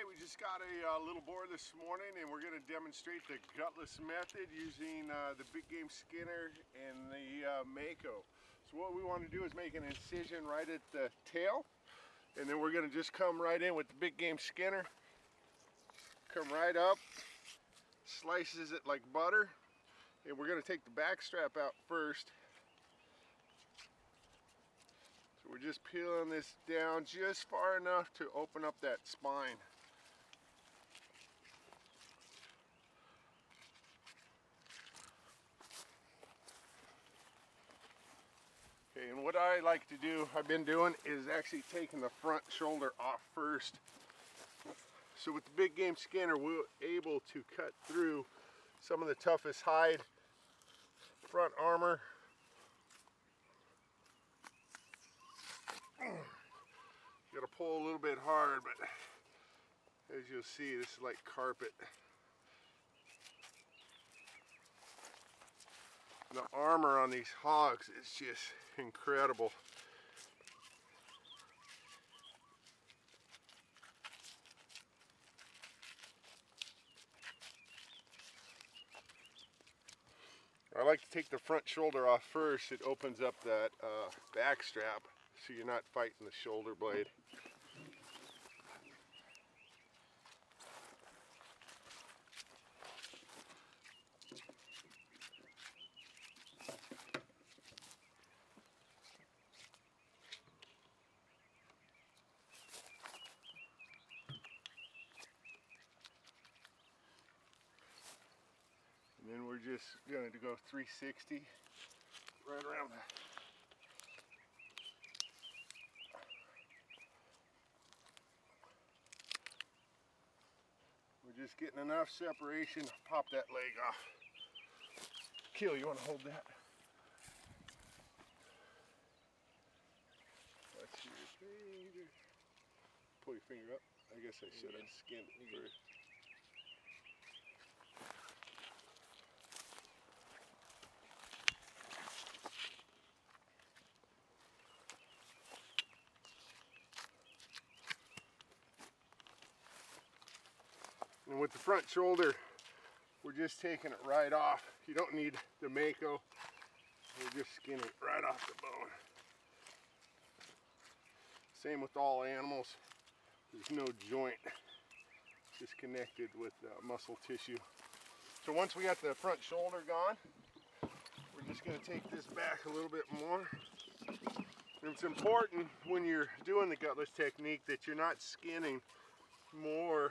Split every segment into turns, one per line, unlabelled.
Alright, we just got a little boar this morning and we're going to demonstrate the gutless method using the big game skinner and the Mako. So what we want to do is make an incision right at the tail, and then we're going to just come right in with the big game skinner. Come right up, slices it like butter, and we're going to take the back strap out first. So we're just peeling this down just far enough to open up that spine. Okay, and what I like to do, I've been doing, is actually taking the front shoulder off first. So with the big game skinner, we're able to cut through some of the toughest hide, front armor. You gotta pull a little bit hard, but as you'll see, this is like carpet. The armor on these hogs is just incredible. I like to take the front shoulder off first. It opens up that back strap so you're not fighting the shoulder blade. And then we're just going to go 360 right around the We're just getting enough separation to pop that leg off. Keel, you want to hold that? That's your finger. Pull your finger up. I guess I should have skinned it first. And with the front shoulder, we're just taking it right off. You don't need the Mako. We're just skinning it right off the bone. Same with all animals. There's no joint. It's just connected with muscle tissue. So once we got the front shoulder gone, we're just going to take this back a little bit more. And it's important when you're doing the gutless technique that you're not skinning more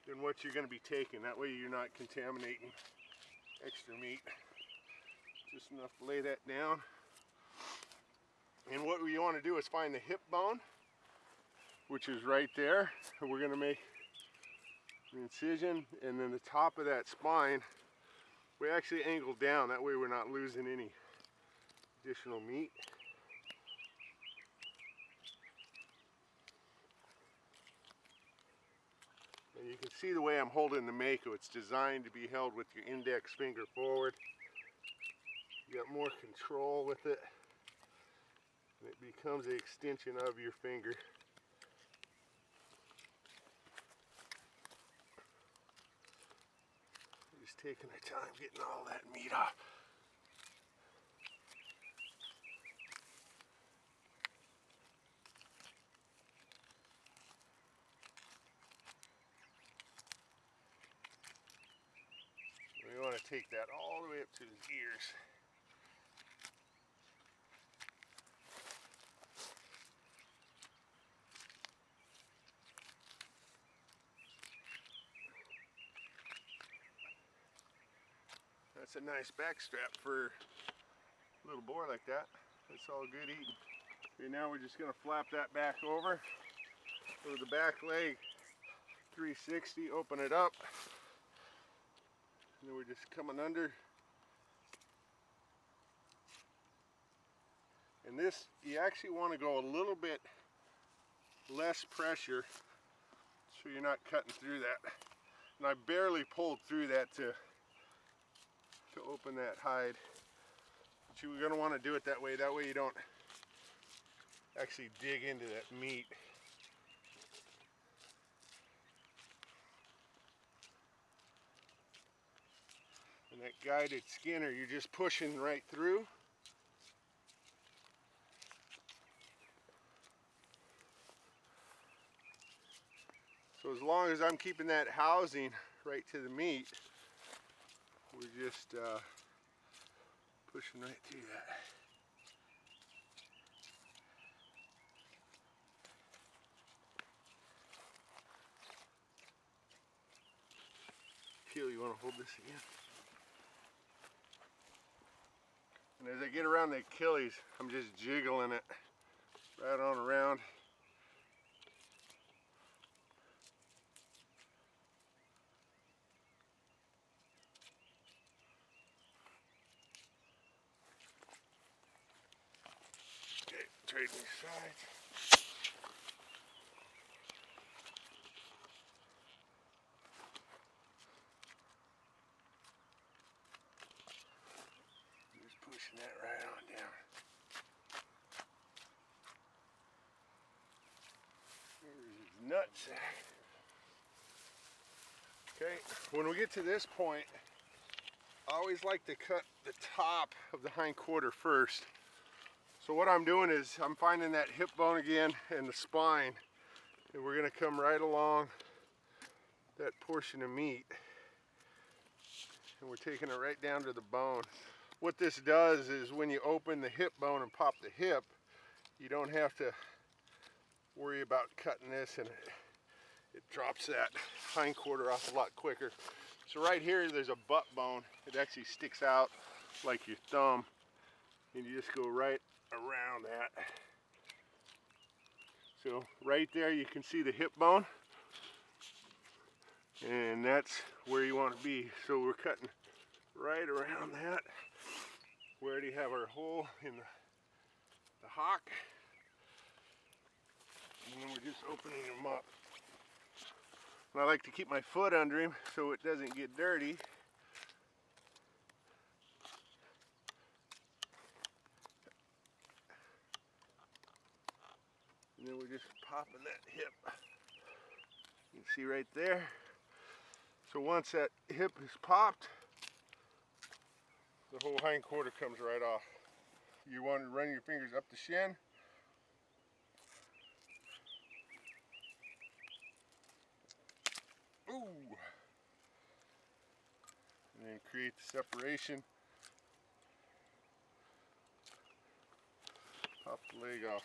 than what you're going to be taking. That way you're not contaminating extra meat. Just enough to lay that down. And what we want to do is find the hip bone, which is right there. And we're going to make an incision, and then the top of that spine, we actually angle down. That way we're not losing any additional meat. And you can see the way I'm holding the Mako. It's designed to be held with your index finger forward. You got more control with it, and it becomes an extension of your finger. Just taking our time getting all that meat off. We want to take that all the way up to his ears. That's a nice back strap for a little boar like that. That's all good eating. Okay, now we're just going to flap that back over. So the back leg, 360, open it up. And then we're just coming under. And this, you actually want to go a little bit less pressure so you're not cutting through that. And I barely pulled through that to open that hide. But you're going to want to do it that way. That way you don't actually dig into that meat. And that guided skinner, you're just pushing right through. So as long as I'm keeping that housing right to the meat, we're just pushing right through that. Heel, you want to hold this again? And as I get around the Achilles, I'm just jiggling it right on around. Okay, trade these sides. Just pushing that right on down. There's his nutsack. Okay, when we get to this point, I always like to cut the top of the hind quarter first. So what I'm doing is I'm finding that hip bone again and the spine, and we're going to come right along that portion of meat, and we're taking it right down to the bone. What this does is when you open the hip bone and pop the hip, you don't have to worry about cutting this, and it drops that hind quarter off a lot quicker. So right here there's a butt bone. It actually sticks out like your thumb, and you just go right around that. So right there you can see the hip bone, and that's where you want to be. So we're cutting right around that. We already have our hole in the hock, and then we're just opening them up. And I like to keep my foot under him so it doesn't get dirty. And then we're just popping that hip. You can see right there. So once that hip is popped, the whole hind quarter comes right off. You want to run your fingers up the shin. Ooh! And then create the separation. Pop the leg off.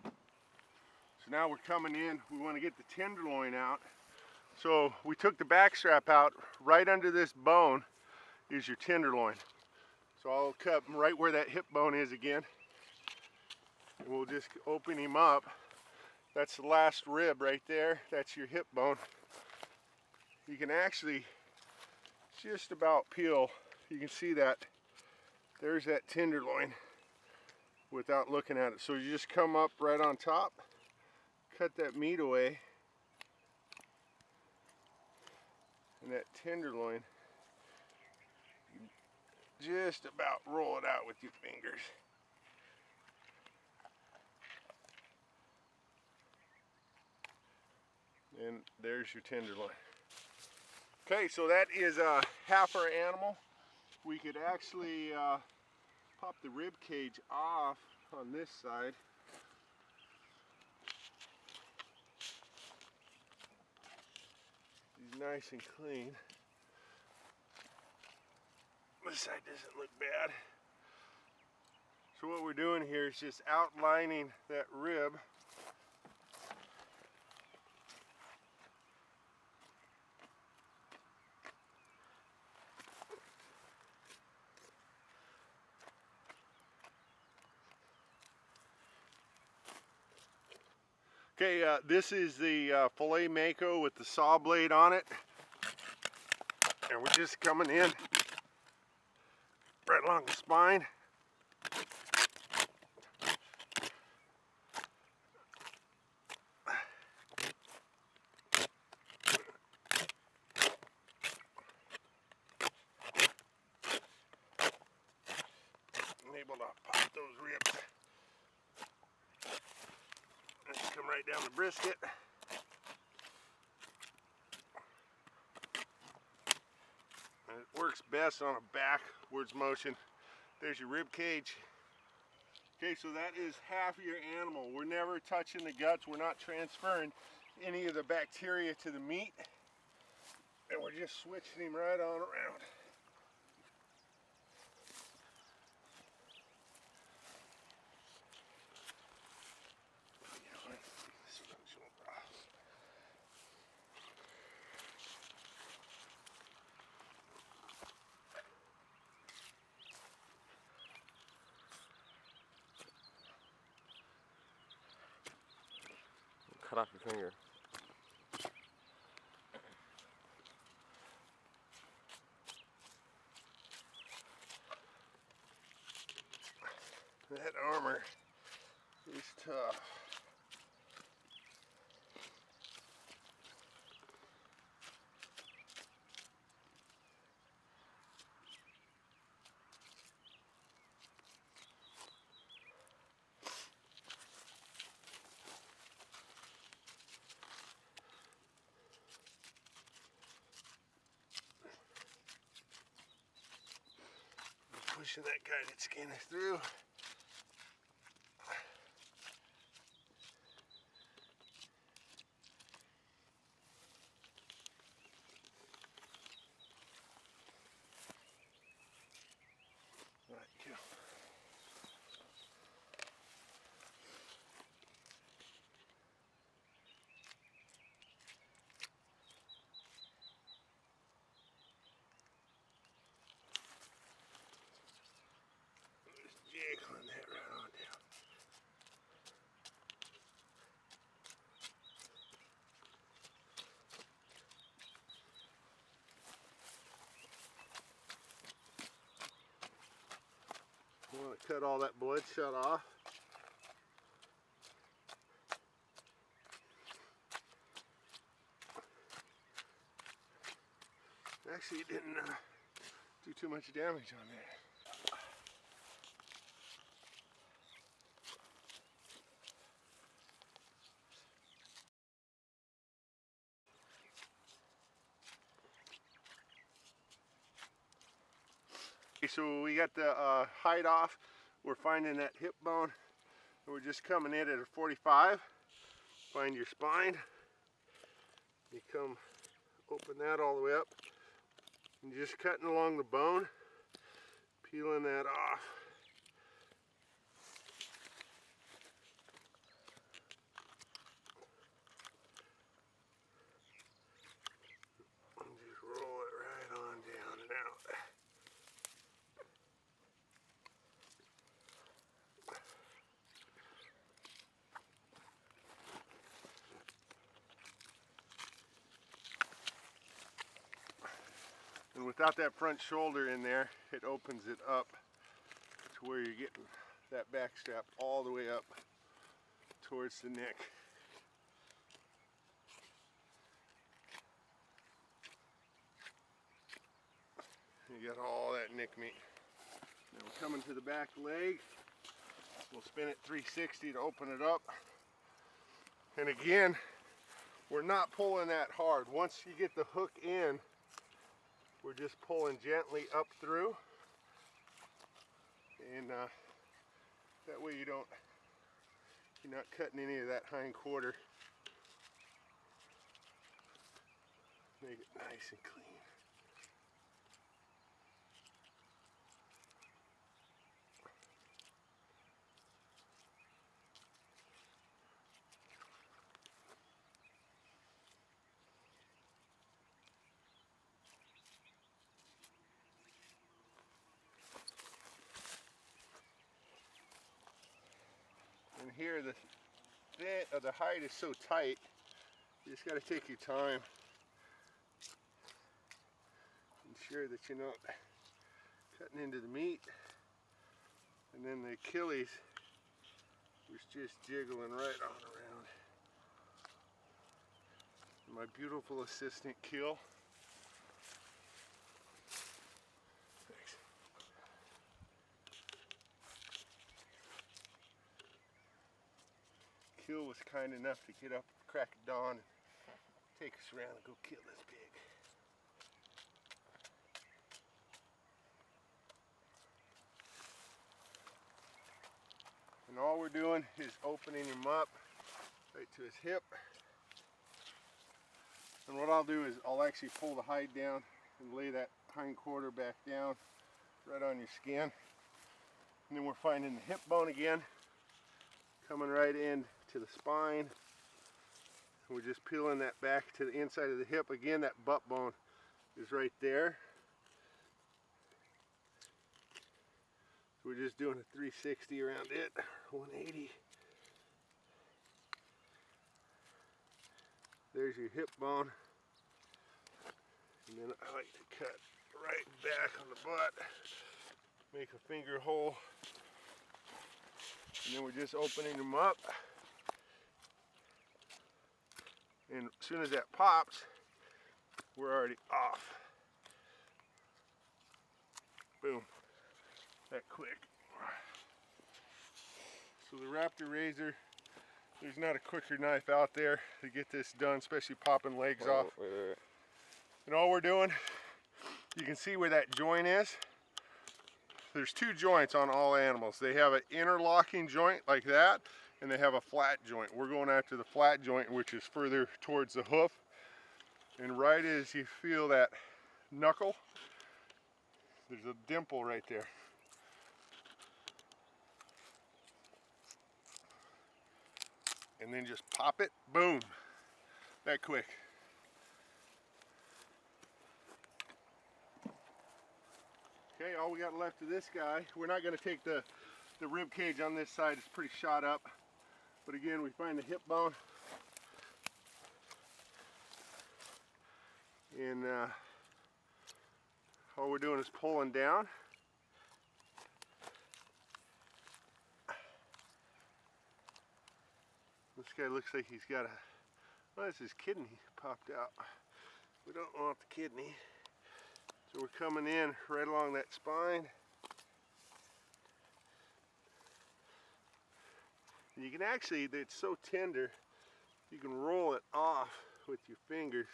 So now we're coming in, we want to get the tenderloin out. So we took the back strap out. Right under this bone is your tenderloin. So I'll cut right where that hip bone is again. And we'll just open him up. That's the last rib right there. That's your hip bone. You can actually just about peel. You can see that. There's that tenderloin without looking at it. So you just come up right on top, cut that meat away, and that tenderloin, you just about roll it out with your fingers. And there's your tenderloin. Okay, so that is half our animal. We could actually pop the rib cage off on this side. He's nice and clean. This side doesn't look bad. So what we're doing here is just outlining that rib. Okay, this is the filet mako with the saw blade on it. And we're just coming in right along the spine. I'm able to pop those ribs. Just come right down the brisket. works best on a backwards motion. There's your rib cage. Okay, so that is half of your animal. We're never touching the guts. We're not transferring any of the bacteria to the meat. And we're just switching him right on around.
Cut off your finger.
That armor is tough. Pushing that guided skinner through. Right, go. Just jiggling that right on down. You want to cut all that bloodshot off. Actually, it didn't do too much damage on there. Okay, so we got the hide off. We're finding that hip bone. We're just coming in at a 45. Find your spine. You come open that all the way up. And just cutting along the bone, peeling that off. And just roll it right on down and out. And without that front shoulder in there, it opens it up to where you're getting that back strap all the way up towards the neck. You got all that neck meat. Now we're coming to the back leg. We'll spin it 360 to open it up. And again, we're not pulling that hard. Once you get the hook in, we're just pulling gently up through, and that way you're not cutting any of that hind quarter. Make it nice and clean. And here the hide is so tight, you just got to take your time. Ensure that you're not cutting into the meat. And then the Achilles was just jiggling right on around. My beautiful assistant Kill. Thanks. Kill was kind enough to get up at the crack of dawn and take us around and go kill this pig. And all we're doing is opening him up right to his hip. And what I'll do is I'll actually pull the hide down and lay that hindquarter back down right on your skin. And then we're finding the hip bone again, coming right in to the spine. We're just peeling that back to the inside of the hip. Again, that butt bone is right there. So we're just doing a 360 around it, 180. There's your hip bone. And then I like to cut right back on the butt, make a finger hole. And then we're just opening them up. And as soon as that pops, we're already off. Boom. That quick. So the Raptorazor, there's not a quicker knife out there to get this done, especially popping legs off.
Wait.
And all we're doing, you can see where that joint is. There's two joints on all animals. They have an interlocking joint like that, and they have a flat joint. We're going after the flat joint, which is further towards the hoof. And right as you feel that knuckle, there's a dimple right there. And then just pop it, boom, that quick. Okay, all we got left of this guy, we're not going to take the rib cage on this side, it's pretty shot up. But again, we find the hip bone. And all we're doing is pulling down. This guy looks like he's got a, well, that's his kidney popped out. We don't want the kidney. So we're coming in right along that spine. You can actually, it's so tender, you can roll it off with your fingers.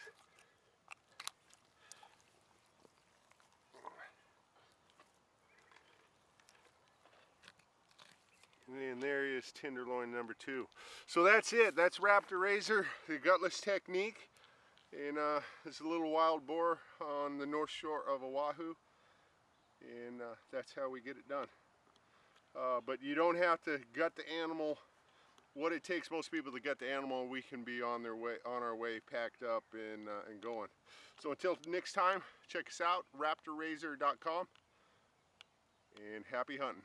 And there is tenderloin number 2. So that's it. That's Raptorazor, the gutless technique. And it's a little wild boar on the north shore of Oahu. And that's how we get it done. But you don't have to gut the animal. What it takes most people to gut the animal, we can be on our way, packed up and going. So until next time, check us out, raptorazor.com, and happy hunting.